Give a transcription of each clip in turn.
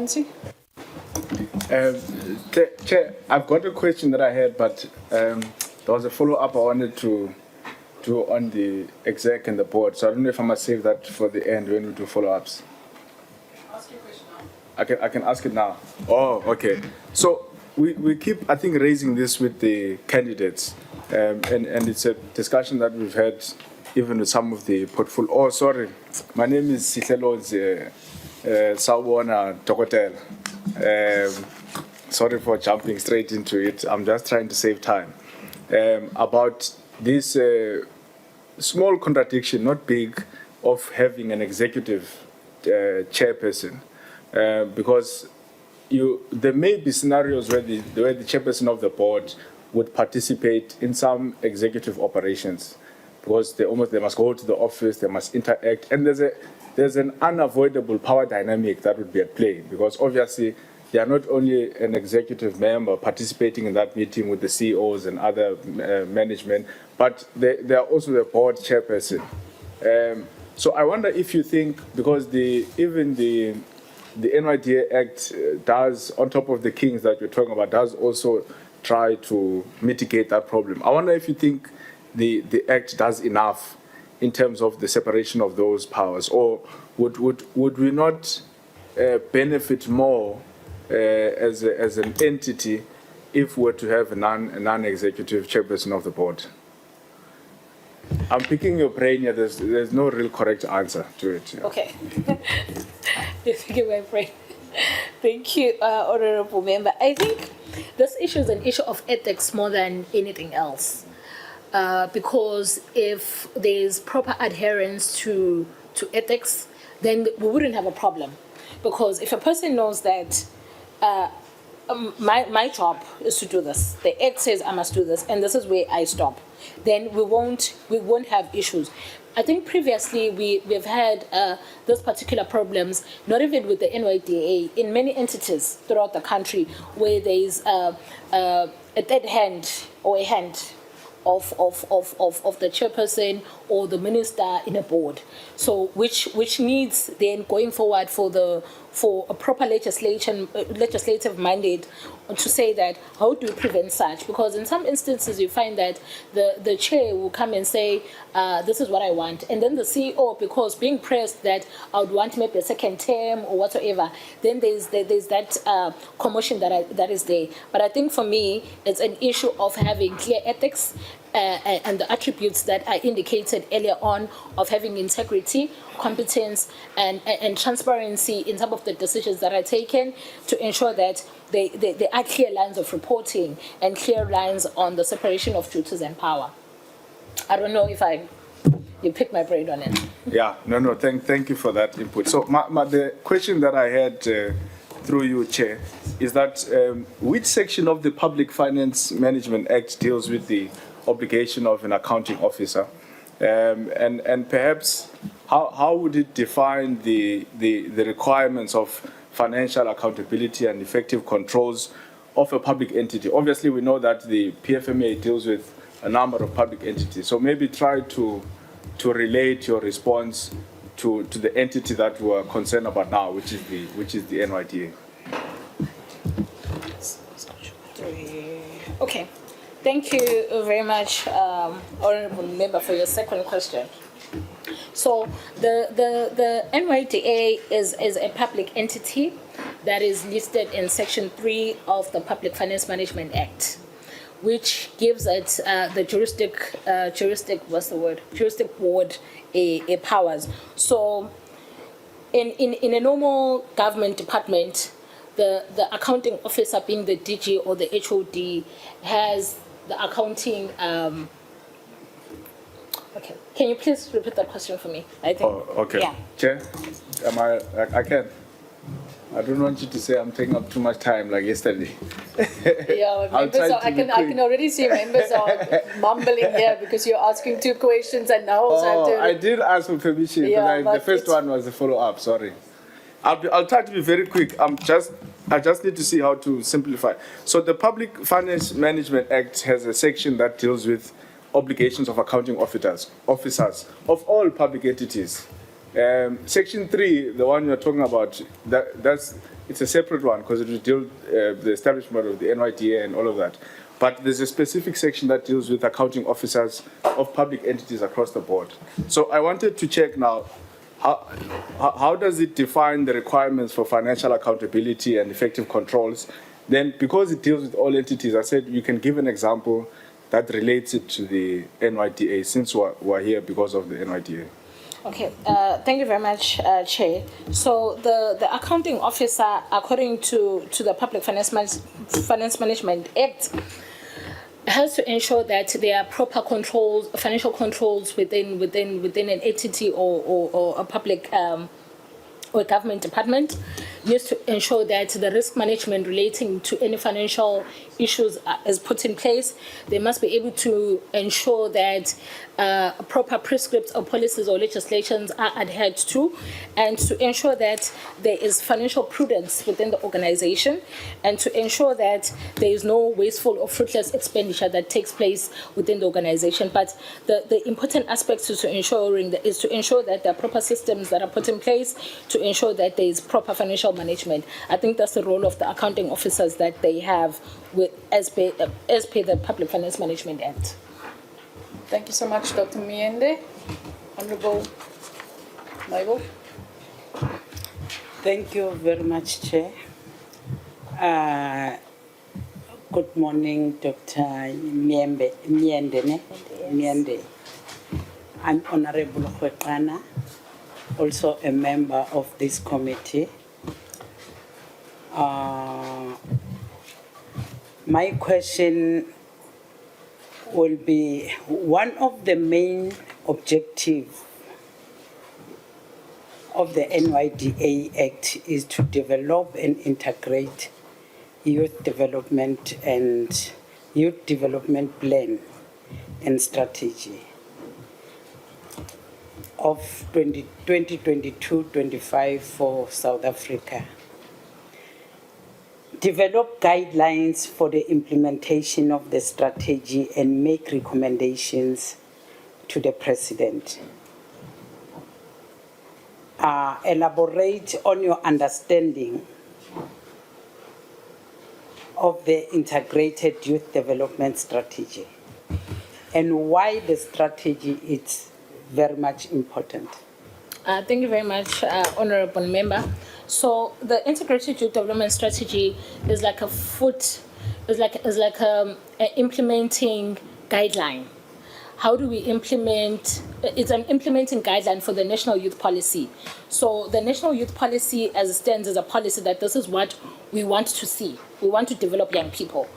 Vacancy. Chair, I've got a question that I had, but there was a follow-up I wanted to do on the exec and the board. So I don't know if I must save that for the end when we do follow-ups. Ask your question now. I can ask it now. Oh, okay. So we keep, I think, raising this with the candidates, and it's a discussion that we've had even with some of the portfolio. Oh, sorry. My name is Sihleloz Sawubona Tokotel. Sorry for jumping straight into it. I'm just trying to save time. About this small contradiction, not big, of having an executive chairperson, because there may be scenarios where the chairperson of the board would participate in some executive operations, because they must go to the office, they must interact, and there's an unavoidable power dynamic that would be at play, because obviously they are not only an executive member participating in that meeting with the CEOs and other management, but they are also the board chairperson. So I wonder if you think, because even the NYDA Act does, on top of the kings that you're talking about, does also try to mitigate that problem. I wonder if you think the Act does enough in terms of the separation of those powers, or would we not benefit more as an entity if we were to have a non-executive chairperson of the board? I'm picking your brain here. There's no real correct answer to it. Yeah. Okay. You're picking my brain. Thank you, Honorable Member. I think this issue is an issue of ethics more than anything else. Because if there's proper adherence to ethics, then we wouldn't have a problem. Because if a person knows that my job is to do this, the Act says I must do this, and this is where I stop, then we won't have issues. I think previously we've had those particular problems, not even with the NYDA, in many entities throughout the country, where there's a third hand or a hand of the chairperson or the minister in a board. So which needs then going forward for a proper legislative mandate to say that how do we prevent such? Because in some instances you find that the chair will come and say this is what I want, and then the CEO, because being pressed that I would want maybe a second term or whatsoever, then there's that commotion that is there. But I think for me it's an issue of having clear ethics and the attributes that I indicated earlier on, of having integrity, competence, and transparency in some of the decisions that are taken, to ensure that there are clear lines of reporting and clear lines on the separation of duties and power. I don't know if you picked my brain on it. Yeah, no, thank you for that input. So the question that I had through you, Chair, is that which section of the Public Finance Management Act deals with the obligation of an accounting officer, and perhaps how would it define the requirements of financial accountability and effective controls of a public entity? Obviously, we know that the PFMA deals with a number of public entities, so maybe try to relate your response to the entity that we're concerned about now, which is the NYDA. Okay. Thank you very much, Honourable Member, for your second question. So the NYDA is a public entity that is listed in Section 3 of the Public Finance Management Act, which gives it the juristic board a powers. So in a normal government department, the accounting officer, being the DG or the HOD, has the accounting. Okay, can you please repeat that question for me? I think. Oh, okay. Yeah. Chair, I can. I don't want you to say I'm taking up too much time like yesterday. Yeah, members I can already see members are mumbling here because you're asking two questions and now also have to. I did ask for permission, because the first one was a follow-up. Sorry. I'll try to be very quick. I just need to see how to simplify. So the Public Finance Management Act has a section that deals with obligations of accounting officers of all public entities. Section 3, the one you're talking about, that's it's a separate one because it will deal with the establishment of the NYDA and all of that. But there's a specific section that deals with accounting officers of public entities across the board. So I wanted to check now, how does it define the requirements for financial accountability and effective controls? Then, because it deals with all entities, I said you can give an example that relates it to the NYDA, since we're here because of the NYDA. Okay, thank you very much, Chair. So the accounting officer, according to the Public Finance Management Act, has to ensure that there are proper controls, financial controls within an entity or a public or government department. Needs to ensure that the risk management relating to any financial issues is put in place. They must be able to ensure that proper prescripts or policies or legislations are adhered to, and to ensure that there is financial prudence within the organization, and to ensure that there is no wasteful or fruitless expenditure that takes place within the organization. But the important aspect is to ensure that there are proper systems that are put in place to ensure that there is proper financial management. I think that's the role of the accounting officers that they have as per the Public Finance Management Act. Thank you so much, Dr. Miende. Honorable Mabel. Thank you very much, Chair. Good morning, Dr. Miende. I'm Honorable Khwekana, also a member of this committee. My question will be, one of the main objectives of the NYDA Act is to develop and integrate youth development plan and strategy of 2022-25 for South Africa. Develop guidelines for the implementation of the strategy and make recommendations to the President. Elaborate on your understanding of the integrated youth development strategy and why the strategy is very much important. Thank you very much, Honorable Member. So the integrated youth development strategy is like an implementing guideline. How do we implement? It's an implementing guideline for the national youth policy. So the national youth policy, as it stands, is a policy that this is what we want to see. We want to develop young people,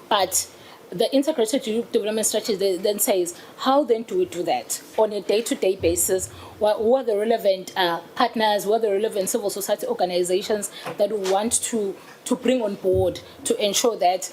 but the integrated youth development strategy then says, how then do we do that on a day-to-day basis? Who are the relevant partners, who are the relevant civil society organizations that we want to bring on board to ensure that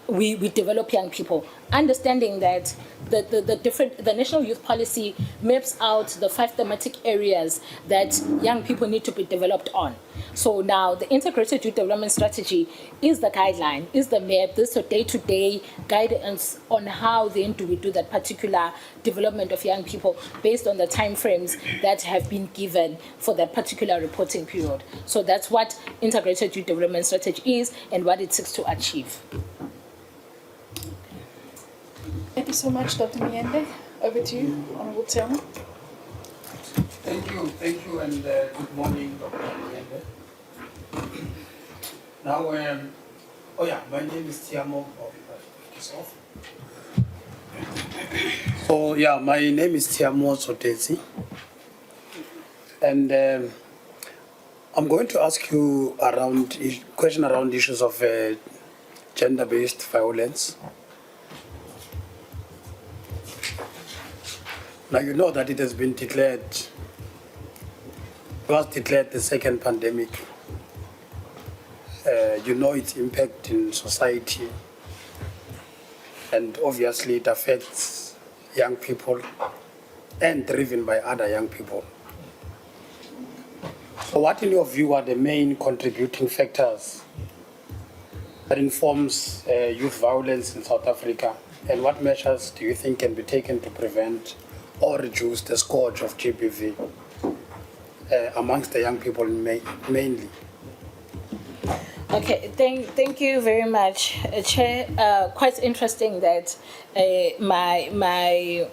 we develop young people? Understanding that the national youth policy maps out the 5 thematic areas that young people need to be developed on. So now the integrated youth development strategy is the guideline, is the map, this is a day-to-day guidance on how then do we do that particular development of young people based on the time frames that have been given for that particular reporting period. So that's what integrated youth development strategy is and what it seeks to achieve. Thank you so much, Dr. Miende. Over to you, Honorable Tiamo. Thank you, and good morning, Dr. Miende. Now, my name is Tiamo. My name is Tiamo Sotezi, and I'm going to ask you a question around issues of gender-based violence. Now, you know that it has been declared the second pandemic. You know its impact in society, and obviously it affects young people and driven by other young people. So what, in your view, are the main contributing factors that informs youth violence in South Africa, and what measures do you think can be taken to prevent or reduce the scourge of GBV amongst the young people mainly? Okay, thank you very much, Chair. Quite interesting that my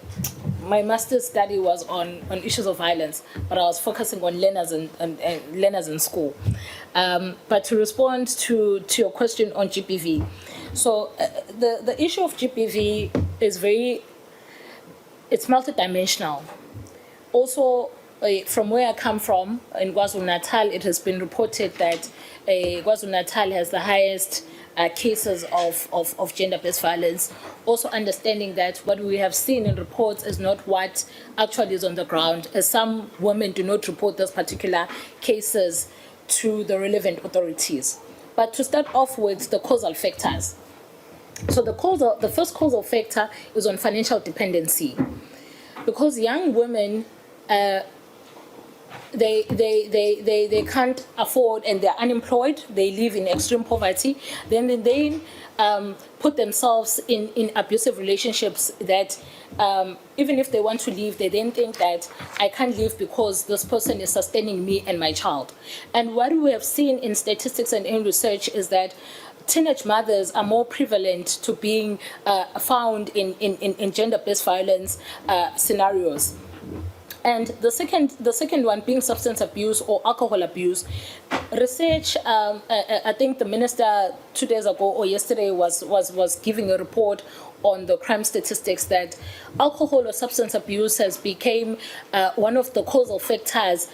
master's study was on issues of violence, but I was focusing on learners and learners in school. But to respond to your question on GPV, so the issue of GPV is it's multidimensional. Also, from where I come from, in KwaZulu-Natal, it has been reported that KwaZulu-Natal has the highest cases of gender-based violence. Also understanding that what we have seen in reports is not what actually is on the ground, as some women do not report those particular cases to the relevant authorities. But to start off with the causal factors. So the first causal factor is on financial dependency. Because young women, they can't afford and they're unemployed, they live in extreme poverty, then they put themselves in abusive relationships that even if they want to leave, they then think that I can't leave because this person is sustaining me and my child. And what we have seen in statistics and in research is that teenage mothers are more prevalent to being found in gender-based violence scenarios. And the second one being substance abuse or alcohol abuse. Research, I think the minister 2 days ago or yesterday was giving a report on the crime statistics that alcohol or substance abuse has become one of the causal factors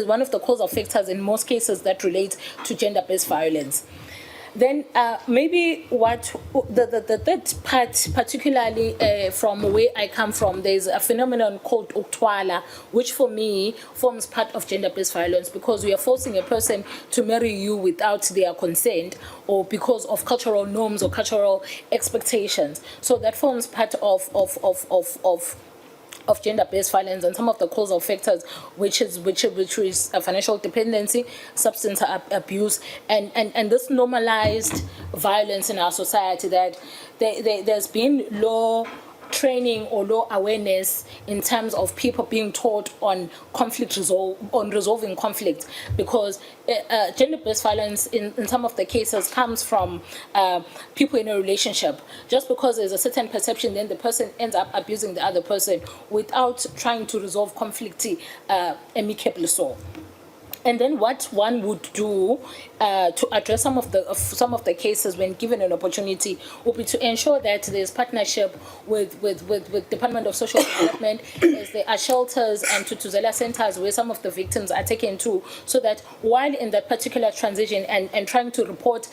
one of the causal factors in most cases that relate to gender-based violence. Then maybe what the third part, particularly from where I come from, there's a phenomenon called uktwala, which for me forms part of gender-based violence because we are forcing a person to marry you without their consent or because of cultural norms or cultural expectations. So that forms part of gender-based violence, and some of the causal factors, which is financial dependency, substance abuse, and this normalized violence in our society that there's been low training or low awareness in terms of people being taught on resolving conflict, because gender-based violence in some of the cases comes from people in a relationship. Just because there's a certain perception, then the person ends up abusing the other person without trying to resolve conflict amicably. So. And then what one would do to address some of the cases when given an opportunity would be to ensure that there's partnership with Department of Social Development, as there are shelters and tutuzela centers where some of the victims are taken to, so that while in that particular transition and trying to report,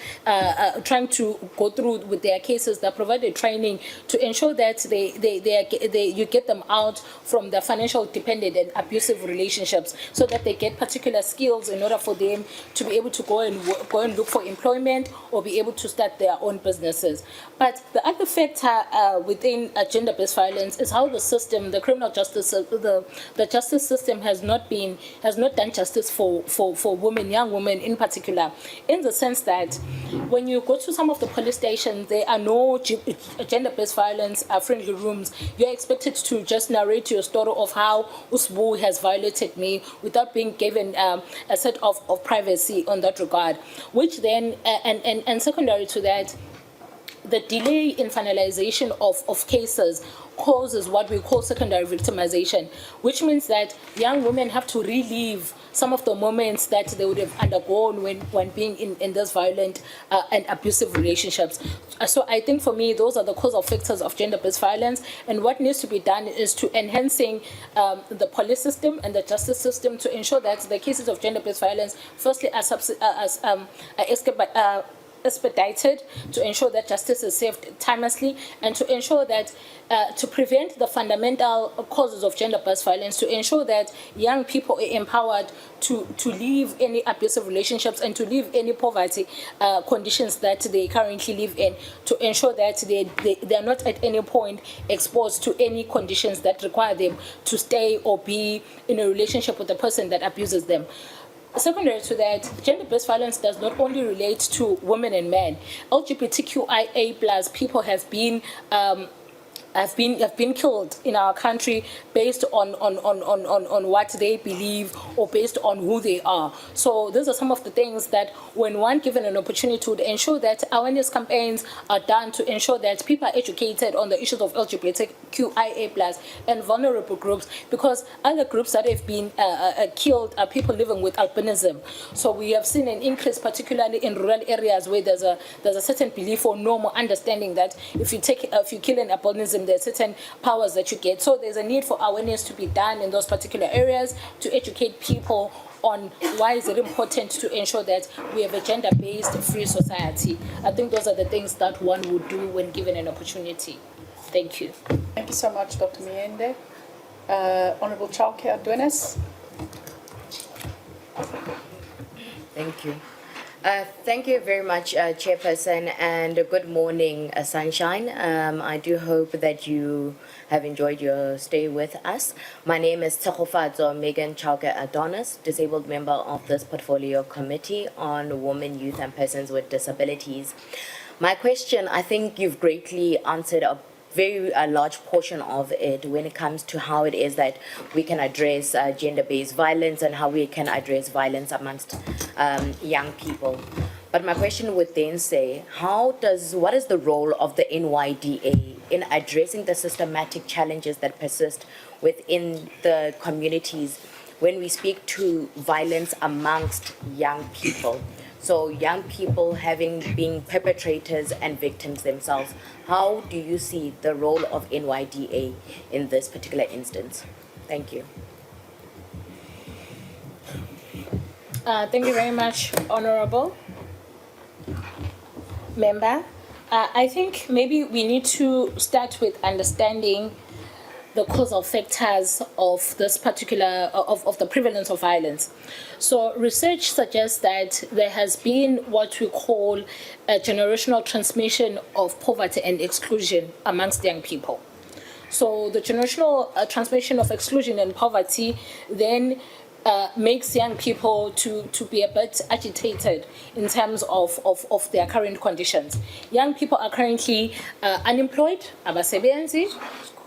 trying to go through with their cases, they provided training to ensure that you get them out from the financial dependent and abusive relationships, so that they get particular skills in order for them to be able to go and look for employment or be able to start their own businesses. But the other factor within gender-based violence is how the system, the criminal justice, the justice system has not done justice for women, young women in particular, in the sense that when you go to some of the police stations, there are no gender-based violence friendly rooms. You're expected to just narrate your story of how Usbu has violated me without being given a set of privacy on that regard, which then, and secondary to that, the delay in finalization of cases causes what we call secondary victimization, which means that young women have to relive some of the moments that they would have undergone when being in those violent and abusive relationships. So I think for me, those are the causal factors of gender-based violence, and what needs to be done is to enhancing the police system and the justice system to ensure that the cases of gender-based violence, firstly, are expedited, to ensure that justice is served timelessly, and to ensure that to prevent the fundamental causes of gender-based violence, to ensure that young people are empowered to leave any abusive relationships and to leave any poverty conditions that they currently live in, to ensure that they are not at any point exposed to any conditions that require them to stay or be in a relationship with the person that abuses them. Secondary to that, gender-based violence does not only relate to women and men. LGBTQIA+ people have been have been killed in our country based on what they believe or based on who they are. So these are some of the things that when one given an opportunity to ensure that awareness campaigns are done to ensure that people are educated on the issues of LGBTQIA+ and vulnerable groups, because other groups that have been killed are people living with albinism. So we have seen an increase, particularly in rural areas where there's a certain belief or normal understanding that if you kill an albinism, there are certain powers that you get. So there's a need for awareness to be done in those particular areas to educate people on why is it important to ensure that we have a gender-based free society. I think those are the things that one would do when given an opportunity. Thank you. Thank you so much, Dr. Miende. Honourable Chauke Adonis. Thank you. Thank you very much, Chairperson, and good morning, Sunshine. I do hope that you have enjoyed your stay with us. My name is Tsegofadzo Megan Chauke Adonis, disabled member of this Portfolio Committee on Women, Youth and Persons with Disabilities. My question, I think you've greatly answered a large portion of it when it comes to how it is that we can address gender-based violence and how we can address violence amongst young people. But my question would then say, what is the role of the NYDA in addressing the systematic challenges that persist within the communities when we speak to violence amongst young people? So young people being perpetrators and victims themselves. How do you see the role of NYDA in this particular instance? Thank you. Thank you very much, Honourable Member. I think maybe we need to start with understanding the causal factors of this particular, of the prevalence of violence. So research suggests that there has been what we call a generational transmission of poverty and exclusion amongst young people. So the generational transmission of exclusion and poverty then makes young people to be a bit agitated in terms of their current conditions. Young people are currently unemployed, abasebenzi.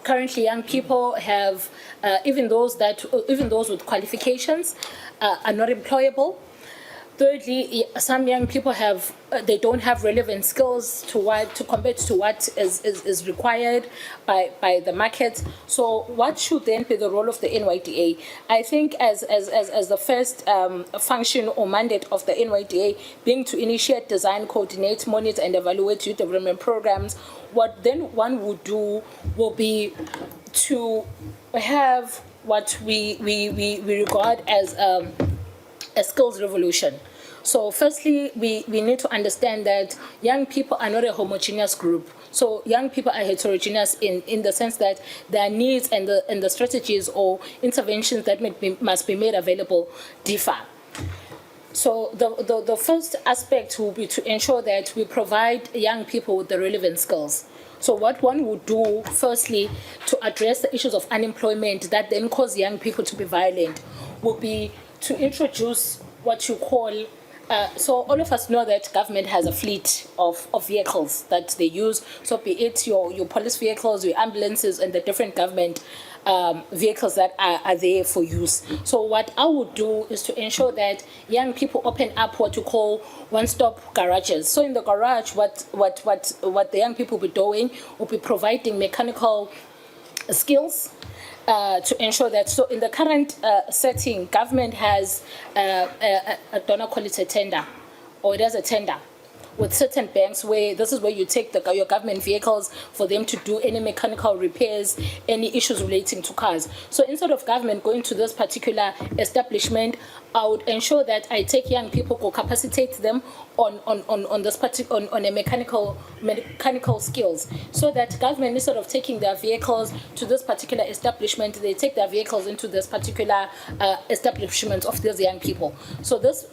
Currently, young people have, even those with qualifications, are not employable. Thirdly, some young people they don't have relevant skills to compare to what is required by the market. So, what should then be the role of the NYDA? I think as the first function or mandate of the NYDA being to initiate, design, coordinate, monitor, and evaluate youth development programs, what then one would do will be to have what we regard as a skills revolution. So firstly, we need to understand that young people are not a homogeneous group. So young people are heterogeneous in the sense that their needs and the strategies or interventions that must be made available differ. So the first aspect will be to ensure that we provide young people with the relevant skills. So what one would do, firstly, to address the issues of unemployment that then cause young people to be violent, would be to introduce what you call, so all of us know that government has a fleet of vehicles that they use. So be it your police vehicles, your ambulances, and the different government vehicles that are there for use. So what I would do is to ensure that young people open up what you call one-stop garages. So in the garage, what the young people will be doing will be providing mechanical skills to ensure that. So in the current setting, government has I don't know, call it a tender, or it has a tender with certain banks where this is where you take your government vehicles for them to do any mechanical repairs, any issues relating to cars. So instead of government going to this particular establishment, I would ensure that I take young people, or capacitate them on this on a mechanical skills, so that government, instead of taking their vehicles to this particular establishment, they take their vehicles into this particular establishment of these young people. So this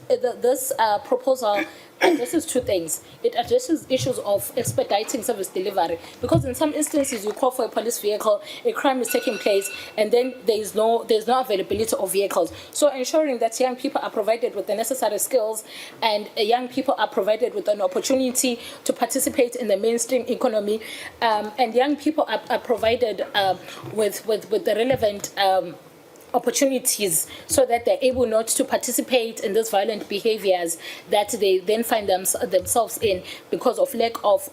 proposal addresses two things. vehicles. It addresses issues of expediting service delivery, because in some instances you call for a police vehicle, a crime is taking place, and then there's no availability of vehicles. So ensuring that young people are provided with the necessary skills, and young people are provided with an opportunity to participate in the mainstream economy, and young people are provided with the relevant opportunities, so that they're able not to participate in these violent behaviors that they then find themselves in because of lack of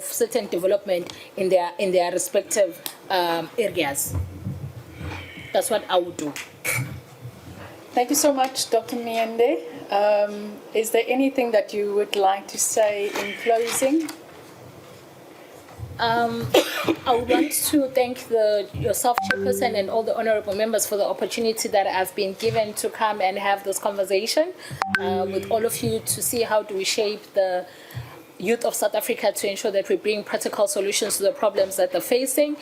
certain development in their respective areas. That's what I would do. Thank you so much, Dr. Miende. Is there anything that you would like to say in closing? I would want to thank yourself, Chairperson, and all the honorable members for the opportunity that I've been given to come and have this conversation with all of you to see how do we shape the youth of South Africa to ensure that we bring practical solutions to the problems that they're facing.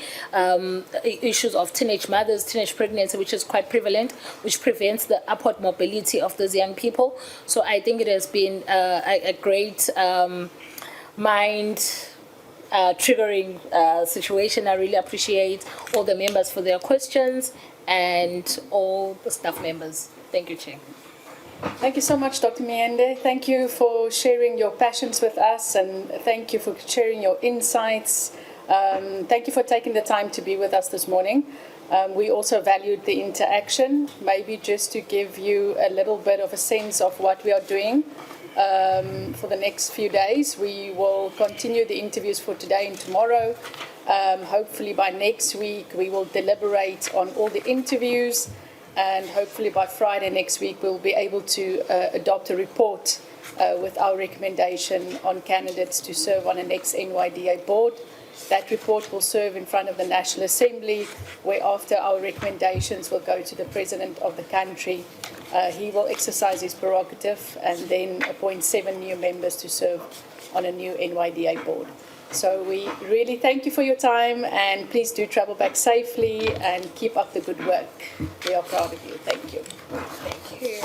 Issues of teenage mothers, teenage pregnancy, which is quite prevalent, which prevents the upward mobility of those young people. So I think it has been a great triggering situation. I really appreciate all the members for their questions and all the staff members. Thank you, Chair. Thank you so much, Dr. Miende. Thank you for sharing your passions with us, and thank you for sharing your insights. Thank you for taking the time to be with us this morning. We also valued the interaction. Maybe just to give you a little bit of a sense of what we are doing. For the next few days, we will continue the interviews for today and tomorrow. Hopefully by next week we will deliberate on all the interviews, and hopefully by Friday next week we'll be able to adopt a report with our recommendation on candidates to serve on the next NYDA board. That report will serve in front of the National Assembly, where after our recommendations will go to the President of the country. He will exercise his prerogative and then appoint 7 new members to serve on a new NYDA board. So we really thank you for your time, and please do travel back safely and keep up the good work. We are proud of you. Thank you. Thank you.